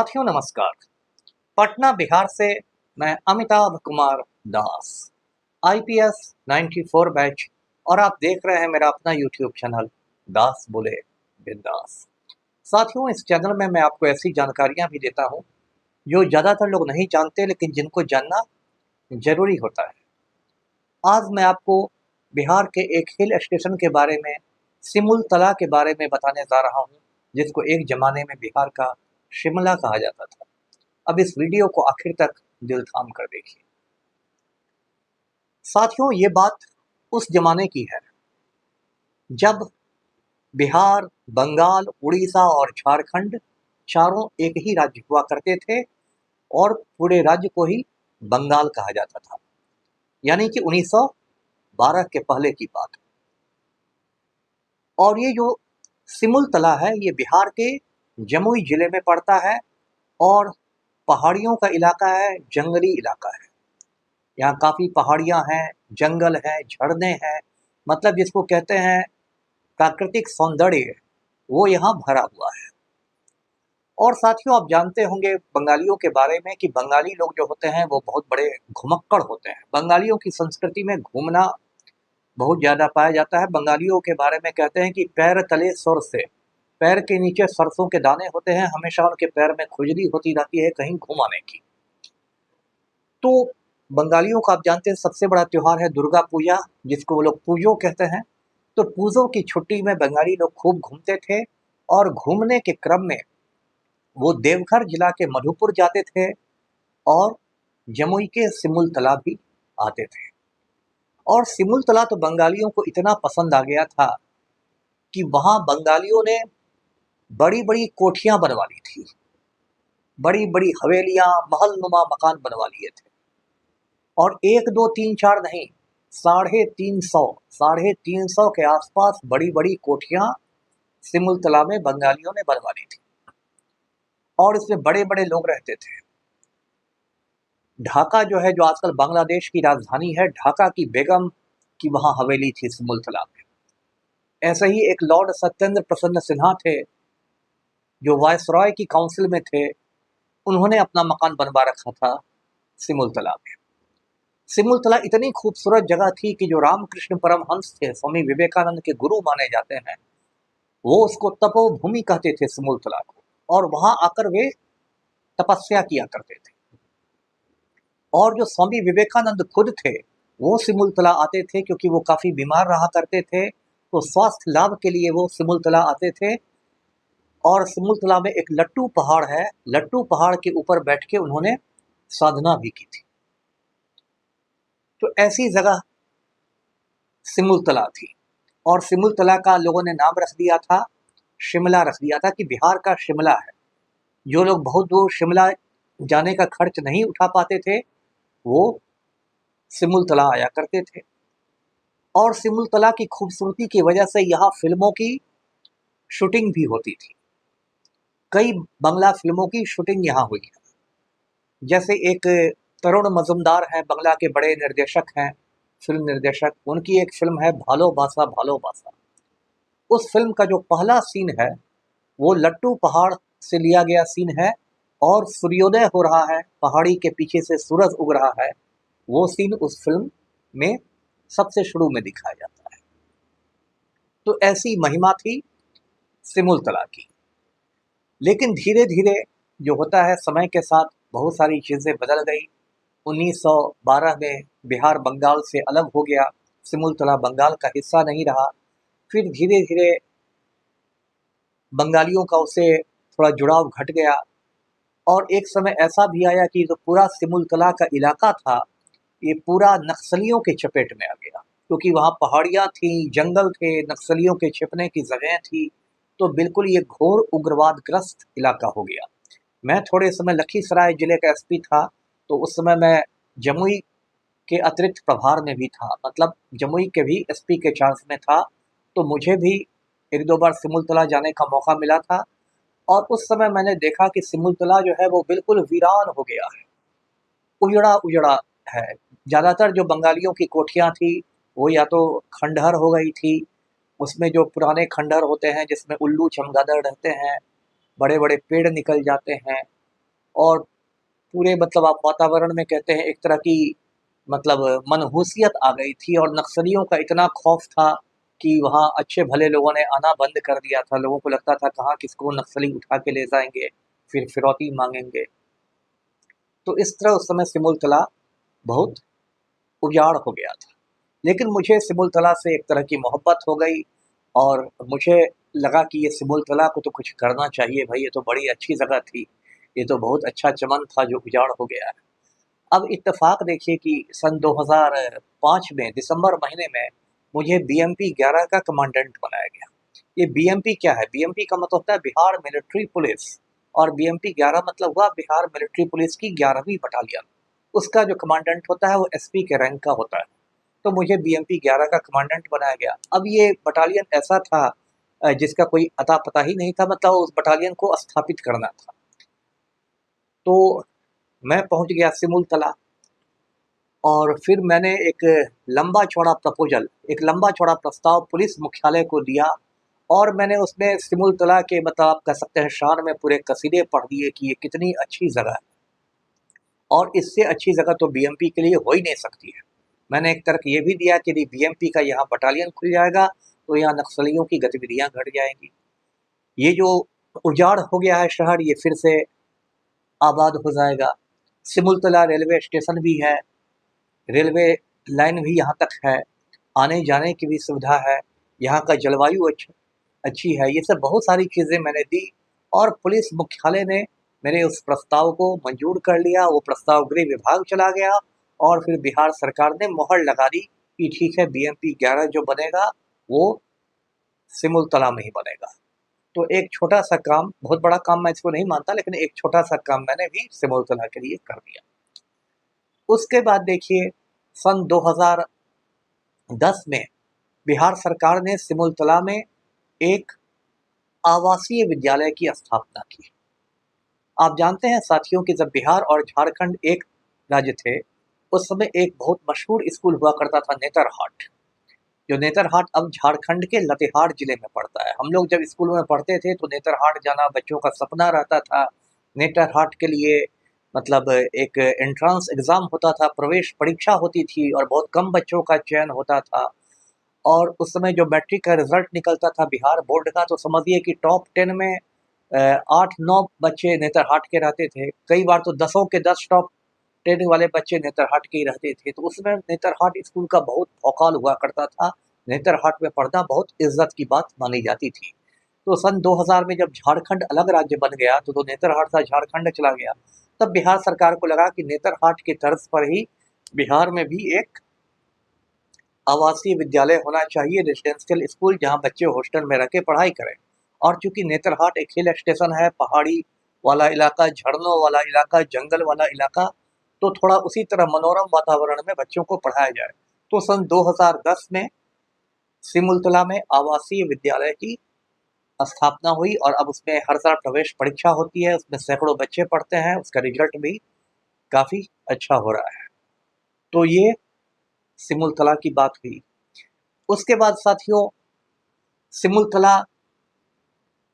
साथियों नमस्कार। पटना बिहार से मैं अमिताभ कुमार दास, आईपीएस 94 बैच, और आप देख रहे हैं मेरा अपना यूट्यूब चैनल दास बोले बिंदास। साथियों, इस चैनल में मैं आपको ऐसी जानकारियां भी देता हूं जो ज़्यादातर लोग नहीं जानते, लेकिन जिनको जानना जरूरी होता है। आज मैं आपको बिहार के एक हिल स्टेशन के बारे में, सिमुलतला के बारे में बताने जा रहा हूं, जिसको एक ज़माने में बिहार का शिमला कहा जाता था। अब इस वीडियो को आखिर तक दिल थाम कर देखिए। साथियों, ये बात उस जमाने की है जब बिहार, बंगाल, उड़ीसा और झारखंड चारों एक ही राज्य हुआ करते थे और पूरे राज्य को ही बंगाल कहा जाता था। यानी कि 1912 के पहले की बात। और ये जो सिमुलतला है ये बिहार के जमुई जिले में पड़ता है और पहाड़ियों का इलाका है, जंगली इलाका है। यहाँ काफ़ी पहाड़ियाँ हैं, जंगल है, झरने हैं, मतलब जिसको कहते हैं प्राकृतिक सौंदर्य, वो यहाँ भरा हुआ है। और साथियों, आप जानते होंगे बंगालियों के बारे में कि बंगाली लोग जो होते हैं वो बहुत बड़े घुमक्कड़ होते हैं। बंगालियों की संस्कृति में घूमना बहुत ज़्यादा पाया जाता है। बंगालियों के बारे में कहते हैं कि पैर तले सुर से, पैर के नीचे सरसों के दाने होते हैं, हमेशा उनके पैर में खुजली होती रहती है कहीं घुमाने की। तो बंगालियों का आप जानते हैं सबसे बड़ा त्यौहार है दुर्गा पूजा, जिसको वो लोग पूजो कहते हैं। तो पूजो की छुट्टी में बंगाली लोग खूब घूमते थे और घूमने के क्रम में वो देवघर जिला के मधुपुर जाते थे और जमुई के सिमुलतला भी आते थे। और सिमुलतला तो बंगालियों को इतना पसंद आ गया था कि वहाँ बंगालियों ने बड़ी बड़ी कोठियाँ बनवा ली थी, बड़ी बड़ी हवेलियाँ, महलनुमा मकान बनवा लिए थे। और 1, 2, 3, 4 नहीं, 350 के आसपास बड़ी बड़ी कोठियाँ सिमुलतला में बंगालियों ने बनवा ली थी और इसमें बड़े बड़े लोग रहते थे। ढाका जो है, जो आजकल बांग्लादेश की राजधानी है, ढाका की बेगम की वहाँ हवेली थी सिमुलतला में। ऐसे ही एक लॉर्ड सत्येंद्र प्रसन्न सिन्हा थे जो वायसरॉय की काउंसिल में थे, उन्होंने अपना मकान बनवा रखा था सिमुलतला में। सिमुलतला इतनी खूबसूरत जगह थी कि जो रामकृष्ण परमहंस थे, स्वामी विवेकानंद के गुरु माने जाते हैं, वो उसको तपोभूमि कहते थे सिमुलतला को, और वहां आकर वे तपस्या किया करते थे। और जो स्वामी विवेकानंद खुद थे वो सिमुलतला आते थे, क्योंकि वो काफ़ी बीमार रहा करते थे, तो स्वास्थ्य लाभ के लिए वो सिमुलतला आते थे। और सिमुलतला में एक लट्टू पहाड़ है, लट्टू पहाड़ के ऊपर बैठ के उन्होंने साधना भी की थी। तो ऐसी जगह सिमुलतला थी और सिमुलतला का लोगों ने नाम रख दिया था, शिमला रख दिया था कि बिहार का शिमला है। जो लोग बहुत दूर शिमला जाने का खर्च नहीं उठा पाते थे वो सिमुलतला आया करते थे। और सिमुलतला की खूबसूरती की वजह से यहाँ फिल्मों की शूटिंग भी होती थी। कई बंगला फिल्मों की शूटिंग यहाँ हुई है। जैसे एक तरुण मजुमदार हैं, बंगला के बड़े निर्देशक हैं, फिल्म निर्देशक, उनकी एक फिल्म है भालो बासा भालो बासा। उस फिल्म का जो पहला सीन है वो लट्टू पहाड़ से लिया गया सीन है और सूर्योदय हो रहा है, पहाड़ी के पीछे से सूरज उग रहा है। वो सीन उस फिल्म में सबसे शुरू में दिखाया जाता है। तो ऐसी महिमा थी सिमुलतला की। लेकिन धीरे धीरे जो होता है, समय के साथ बहुत सारी चीज़ें बदल गई। 1912 में बिहार बंगाल से अलग हो गया, सिमुलतला बंगाल का हिस्सा नहीं रहा। फिर धीरे धीरे बंगालियों का उससे थोड़ा जुड़ाव घट गया और एक समय ऐसा भी आया कि जो पूरा सिमुलतला का इलाका था ये पूरा नक्सलियों के चपेट में आ गया, क्योंकि वहाँ पहाड़ियाँ थी, जंगल थे, नक्सलियों के छिपने की जगह थी। तो बिल्कुल ये घोर उग्रवादग्रस्त इलाका हो गया। मैं थोड़े समय लखीसराय जिले का एसपी था, तो उस समय मैं जमुई के अतिरिक्त प्रभार में भी था, मतलब जमुई के भी एसपी के चार्ज में था। तो मुझे भी 1-2 बार सिमुलतला जाने का मौका मिला था और उस समय मैंने देखा कि सिमुलतला जो है वो बिल्कुल वीरान हो गया है, उजड़ा उजड़ा है। ज़्यादातर जो बंगालियों की कोठियाँ थी वो या तो खंडहर हो गई थी, उसमें जो पुराने खंडहर होते हैं जिसमें उल्लू चमगादड़ रहते हैं, बड़े बड़े पेड़ निकल जाते हैं, और पूरे मतलब आप वातावरण में कहते हैं एक तरह की मतलब मनहूसियत आ गई थी और नक्सलियों का इतना खौफ था कि वहाँ अच्छे भले लोगों ने आना बंद कर दिया था। लोगों को लगता था कहाँ किसको नक्सली उठा के ले जाएंगे, फिर फिरौती मांगेंगे। तो इस तरह उस समय सिमुलतला बहुत उजाड़ हो गया था। लेकिन मुझे सिमुलतला से एक तरह की मोहब्बत हो गई और मुझे लगा कि ये सिमुलतला को तो कुछ करना चाहिए भाई, ये तो बड़ी अच्छी जगह थी, ये तो बहुत अच्छा चमन था जो उजाड़ हो गया है। अब इत्तेफाक देखिए कि सन 2005 में दिसंबर महीने में मुझे बीएमपी 11 का कमांडेंट बनाया गया। ये बीएमपी क्या है? बीएमपी का मतलब होता है बिहार मिलिट्री पुलिस, और बीएमपी 11 मतलब हुआ बिहार मिलिट्री पुलिस की 11वीं बटालियन। उसका जो कमांडेंट होता है वो एसपी के रैंक का होता है। तो मुझे बीएमपी 11 का कमांडेंट बनाया गया। अब ये बटालियन ऐसा था जिसका कोई अता पता ही नहीं था, मतलब उस बटालियन को स्थापित करना था। तो मैं पहुंच गया सिमुलतला और फिर मैंने एक लंबा चौड़ा प्रपोजल, एक लंबा चौड़ा प्रस्ताव पुलिस मुख्यालय को दिया और मैंने उसमें सिमुलतला के मतलब आप कह सकते हैं शान में पूरे कसीदे पढ़ दिए कि ये कितनी अच्छी जगह है और इससे अच्छी जगह तो बीएमपी के लिए हो ही नहीं सकती है। मैंने एक तर्क ये भी दिया कि यदि बीएमपी का यहाँ बटालियन खुल जाएगा तो यहाँ नक्सलियों की गतिविधियां घट जाएंगी। ये जो उजाड़ हो गया है शहर, ये फिर से आबाद हो जाएगा। सिमुलतला रेलवे स्टेशन भी है, रेलवे लाइन भी यहाँ तक है, आने जाने की भी सुविधा है, यहाँ का जलवायु अच्छी है। ये सब बहुत सारी चीज़ें मैंने दी और पुलिस मुख्यालय ने मेरे उस प्रस्ताव को मंजूर कर लिया। वो प्रस्ताव गृह विभाग चला गया और फिर बिहार सरकार ने मोहर लगा दी कि ठीक है, बीएमपी 11 जो बनेगा वो सिमुलतला में ही बनेगा। तो एक छोटा सा काम, बहुत बड़ा काम मैं इसको नहीं मानता, लेकिन एक छोटा सा काम मैंने भी सिमुलतला के लिए कर दिया। उसके बाद देखिए सन 2010 में बिहार सरकार ने सिमुलतला में एक आवासीय विद्यालय की स्थापना की। आप जानते हैं साथियों कि जब बिहार और झारखंड एक राज्य थे, उस समय एक बहुत मशहूर स्कूल हुआ करता था नेतरहाट, जो नेतरहाट अब झारखंड के लातेहार जिले में पड़ता है। हम लोग जब स्कूल में पढ़ते थे तो नेतरहाट जाना बच्चों का सपना रहता था। नेतरहाट के लिए मतलब एक एंट्रेंस एग्ज़ाम होता था, प्रवेश परीक्षा होती थी और बहुत कम बच्चों का चयन होता था। और उस समय जो मैट्रिक का रिजल्ट निकलता था बिहार बोर्ड का, तो समझिए कि टॉप 10 में 8-9 बच्चे नेतरहाट के रहते थे। कई बार तो 10 के 10 टॉप 10 वाले बच्चे नेतरहाट के ही रहते थे। तो उसमें नेतरहाट स्कूल का बहुत भौकाल हुआ करता था। नेतरहाट में पढ़ना बहुत इज्जत की बात मानी जाती थी। तो सन 2000 में जब झारखंड अलग राज्य बन गया तो नेतरहाट था झारखंड चला गया। तब बिहार सरकार को लगा कि नेतरहाट की तर्ज पर ही बिहार में भी एक आवासीय विद्यालय होना चाहिए, रेजिडेंशियल स्कूल, जहां बच्चे हॉस्टल में रह के पढ़ाई करें। और चूंकि नेतरहाट एक हिल स्टेशन है, पहाड़ी वाला इलाका, झरनों वाला इलाका, जंगल वाला इलाका, तो थोड़ा उसी तरह मनोरम वातावरण में बच्चों को पढ़ाया जाए। तो सन 2010 में सिमुलतला में आवासीय विद्यालय की स्थापना हुई और अब उसमें हर साल प्रवेश परीक्षा होती है, उसमें सैकड़ों बच्चे पढ़ते हैं, उसका रिजल्ट भी काफ़ी अच्छा हो रहा है। तो ये सिमुलतला की बात हुई। उसके बाद साथियों, सिमुलतला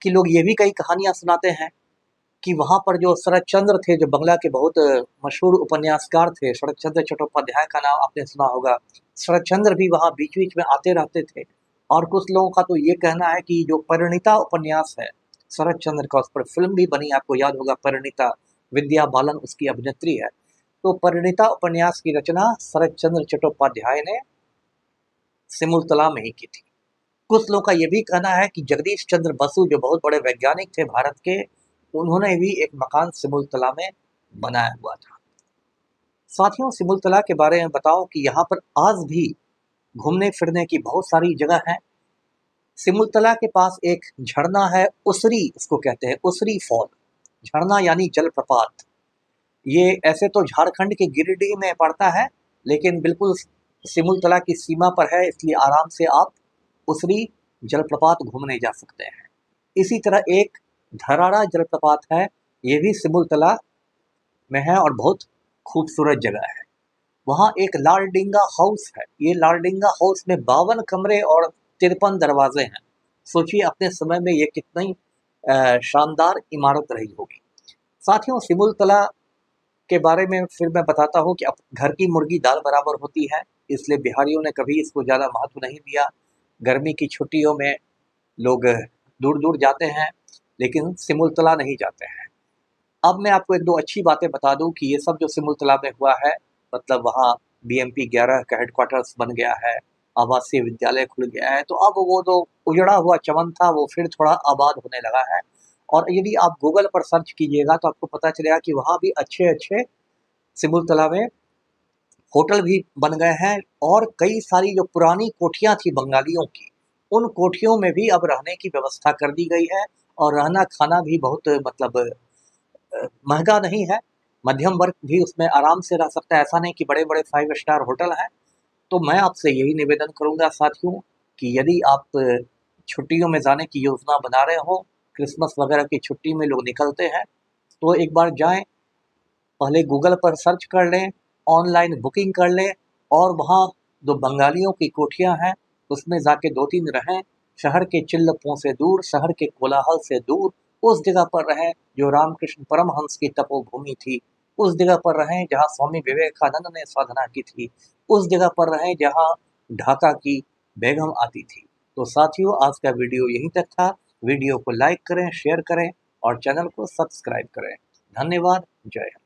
की लोग ये भी कई कहानियां सुनाते हैं कि वहाँ पर जो शरत चंद्र थे, जो बंगला के बहुत मशहूर उपन्यासकार थे, शरत चंद्र चट्टोपाध्याय का नाम आपने सुना होगा। शरत चंद्र भी वहाँ बीच बीच में आते रहते थे। और कुछ लोगों का तो ये कहना है कि जो परिणीता उपन्यास है शरत चंद्र का, उस पर फिल्म भी बनी, आपको याद होगा परिणीता, विद्या बालन उसकी अभिनेत्री है। तो परिणीता उपन्यास की रचना शरत चंद्र चट्टोपाध्याय ने सिमुलतला में ही की थी। कुछ लोगों का यह भी कहना है कि जगदीश चंद्र बसु, जो बहुत बड़े वैज्ञानिक थे भारत के, उन्होंने भी एक मकान सिमुलतला में बनाया हुआ था। साथियों, सिमुलतला के बारे में बताओ कि यहाँ पर आज भी घूमने फिरने की बहुत सारी जगह है। सिमुलतला के पास एक झरना है, उसरी उसको कहते हैं, उसरी फॉल, झरना यानी जलप्रपात। ये ऐसे तो झारखंड के गिरिडीह में पड़ता है, लेकिन बिल्कुल सिमुलतला की सीमा पर है, इसलिए आराम से आप उसरी जलप्रपात घूमने जा सकते हैं। इसी तरह एक धराड़ा जलप्रपात है, ये भी सिमुलतला में है और बहुत खूबसूरत जगह है। वहाँ एक लालडिंगा हाउस है। ये लालडिंगा हाउस में 52 कमरे और 53 दरवाजे हैं। सोचिए अपने समय में ये कितनी शानदार इमारत रही होगी। साथियों, सिमुलतला के बारे में फिर मैं बताता हूँ कि अब घर की मुर्गी दाल बराबर होती है, इसलिए बिहारियों ने कभी इसको ज़्यादा महत्व नहीं दिया। गर्मी की छुट्टियों में लोग दूर दूर जाते हैं, लेकिन सिमुलतला नहीं जाते हैं। अब मैं आपको एक दो अच्छी बातें बता दूं कि ये सब जो सिमुलतला में हुआ है, मतलब वहाँ BMP 11 का हेडक्वार्टर्स बन गया है, आवासीय विद्यालय खुल गया है, तो अब वो जो उजड़ा हुआ चमन था वो फिर थोड़ा आबाद होने लगा है। और यदि आप गूगल पर सर्च कीजिएगा तो आपको पता चलेगा कि वहाँ भी अच्छे अच्छे सिमुलतला में होटल भी बन गए हैं, और कई सारी जो पुरानी कोठियाँ थी बंगालियों की, उन कोठियों में भी अब रहने की व्यवस्था कर दी गई है। और रहना खाना भी बहुत मतलब महंगा नहीं है, मध्यम वर्ग भी उसमें आराम से रह सकता है। ऐसा नहीं कि बड़े बड़े 5 स्टार होटल हैं। तो मैं आपसे यही निवेदन करूंगा साथियों कि यदि आप छुट्टियों में जाने की योजना बना रहे हो, क्रिसमस वगैरह की छुट्टी में लोग निकलते हैं, तो एक बार जाएं, पहले गूगल पर सर्च कर लें, ऑनलाइन बुकिंग कर लें, और वहाँ जो बंगालियों की कोठियाँ हैं उसमें जाके 2-3 रहें। शहर के चिल्लपों से दूर, शहर के कोलाहल से दूर, उस जगह पर रहें जो रामकृष्ण परमहंस की तपोभूमि थी, उस जगह पर रहें जहाँ स्वामी विवेकानंद ने साधना की थी, उस जगह पर रहें जहाँ ढाका की बेगम आती थी। तो साथियों, आज का वीडियो यहीं तक था। वीडियो को लाइक करें, शेयर करें और चैनल को सब्सक्राइब करें। धन्यवाद। जय हिंद।